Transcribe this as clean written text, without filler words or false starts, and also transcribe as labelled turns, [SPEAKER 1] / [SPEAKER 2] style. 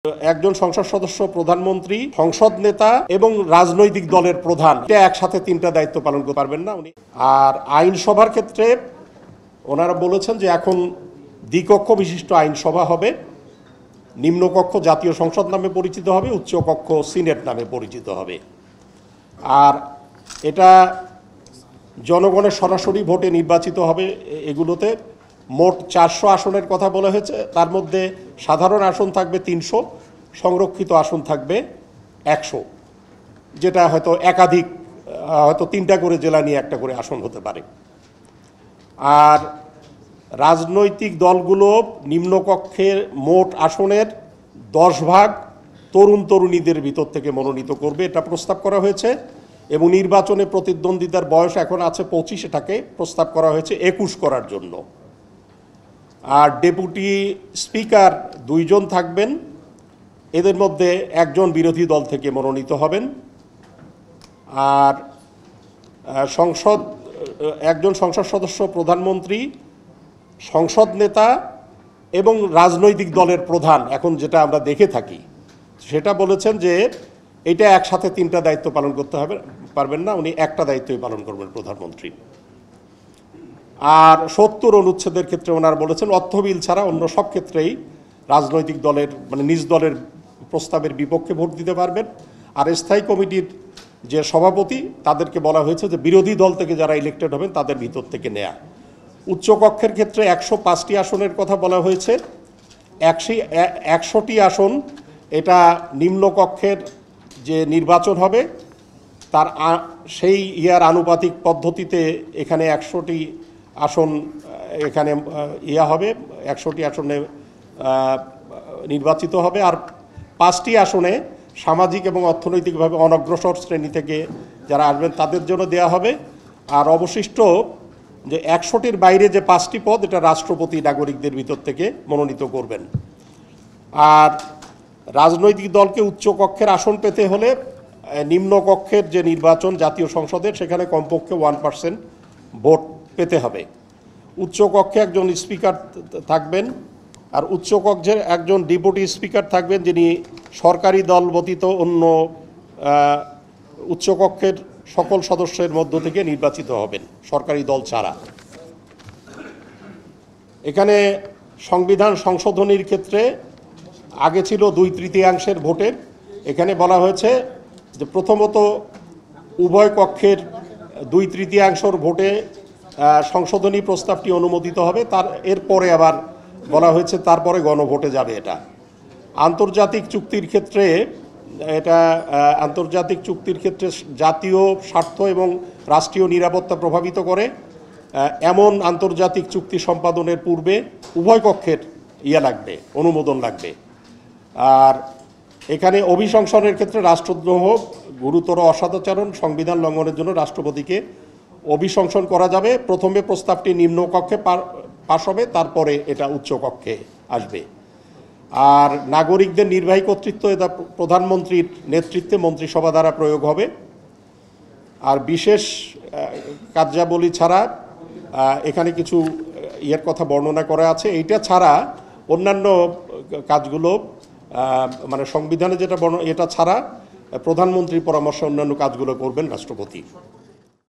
[SPEAKER 1] একজন সংসদ সদস্য, প্রধানমন্ত্রী, সংসদ নেতা এবং রাজনৈতিক দলের প্রধান, এটা একসাথে তিনটা দায়িত্ব পালন করতে পারবেন না উনি। আর আইনসভার ক্ষেত্রে ওনারা বলেছেন যে এখন দ্বিকক্ষ বিশিষ্ট আইনসভা হবে, নিম্নকক্ষ জাতীয় সংসদ নামে পরিচিত হবে, উচ্চকক্ষ সিনেট নামে পরিচিত হবে। আর এটা জনগণের সরাসরি ভোটে নির্বাচিত হবে। এগুলোতে মোট 400 আসনের কথা বলা হয়েছে। তার মধ্যে সাধারণ আসন থাকবে 300, সংরক্ষিত আসন থাকবে 100, যেটা হয়তো একাধিক, হয়তো 3টা করে জেলা নিয়ে একটা করে আসন হতে পারে। আর রাজনৈতিক দলগুলো নিম্নকক্ষের মোট আসনের 10 ভাগ তরুণ তরুণীদের ভিতর থেকে মনোনীত করবে, এটা প্রস্তাব করা হয়েছে। এবং নির্বাচনে প্রতিদ্বন্দ্বিতার বয়স এখন আছে 25, এটাকে প্রস্তাব করা হয়েছে 21 করার জন্য। আর ডেপুটি স্পিকার 2 জন থাকবেন, এদের মধ্যে একজন বিরোধী দল থেকে মনোনীত হবেন। আর একজন সংসদ সদস্য, প্রধানমন্ত্রী, সংসদ নেতা এবং রাজনৈতিক দলের প্রধান, এখন যেটা আমরা দেখে থাকি, সেটা বলেছেন যে এটা একসাথে তিনটা দায়িত্ব পালন করতে পারবেন না, উনি একটা দায়িত্বই পালন করবেন, প্রধানমন্ত্রী। আর 70 অনুচ্ছেদের ক্ষেত্রে ওনারা বলেছেন অর্থ বিল ছাড়া অন্য সব ক্ষেত্রেই রাজনৈতিক দলের নিজ দলের প্রস্তাবের বিপক্ষে ভোট দিতে পারবেন। আর স্থায়ী কমিটির যে সভাপতি, তাদেরকে বলা হয়েছে যে বিরোধী দল থেকে যারা ইলেক্টেড হবেন তাদের ভিতর থেকে নেয়া। উচ্চকক্ষের ক্ষেত্রে 105টি আসনের কথা বলা হয়েছে। 100টি আসন এটা নিম্নকক্ষের যে নির্বাচন হবে তার সেই আনুপাতিক পদ্ধতিতে এখানে 100টি আসন এখানে হবে, 100টি আসনে নির্বাচিত হবে। আর 5টি আসনে সামাজিক এবং অর্থনৈতিকভাবে অনগ্রসর শ্রেণী থেকে যারা আসবেন তাদের জন্য দেয়া হবে। আর অবশিষ্ট যে 100টির বাইরে যে 5টি পদ, এটা রাষ্ট্রপতি নাগরিকদের ভিতর থেকে মনোনীত করবেন। আর রাজনৈতিক দলকে উচ্চকক্ষের আসন পেতে হলে নিম্নকক্ষের যে নির্বাচন জাতীয় সংসদের, সেখানে কমপক্ষে 1% ভোট পেতে হবে। উচ্চকক্ষে একজন স্পিকার থাকবেন, আর উচ্চকক্ষের একজন ডেপুটি স্পিকার থাকবেন, যিনি সরকারি দল ব্যতীত অন্য উচ্চকক্ষের সকল সদস্যের মধ্য থেকে নির্বাচিত হবেন, সরকারি দল ছাড়া। এখানে সংবিধান সংশোধনীর ক্ষেত্রে আগে ছিল 2/3 ভোটের, এখানে বলা হয়েছে যে প্রথমত উভয় কক্ষের 2/3 ভোটে সংশোধনী প্রস্তাবটি অনুমোদিত হবে, এরপরে আবার বলা হয়েছে তারপরে গণভোটে যাবে। এটা আন্তর্জাতিক চুক্তির ক্ষেত্রে জাতীয় স্বার্থ এবং রাষ্ট্রীয় নিরাপত্তা প্রভাবিত করে এমন আন্তর্জাতিক চুক্তি সম্পাদনের পূর্বে উভয় পক্ষের লাগবে, অনুমোদন লাগবে। আর এখানে অভিশংসনের ক্ষেত্রে রাষ্ট্রদ্রোহ, গুরুতর অসদাচরণ, সংবিধান লঙ্ঘনের জন্য রাষ্ট্রপতিকে অভিশংসন করা যাবে। প্রথমে প্রস্তাবটি নিম্নকক্ষে পাশ হবে, তারপরে এটা উচ্চকক্ষে আসবে। আর নাগরিকদের নির্বাহী কর্তৃত্ব এটা প্রধানমন্ত্রীর নেতৃত্বে মন্ত্রিসভা দ্বারা প্রয়োগ হবে। আর বিশেষ কার্যাবলী ছাড়া এখানে কিছু কথা বর্ণনা করা আছে। এইটা ছাড়া অন্যান্য কাজগুলো সংবিধানে যেটা এটা ছাড়া প্রধানমন্ত্রীর পরামর্শে অন্যান্য কাজগুলো করবেন রাষ্ট্রপতি।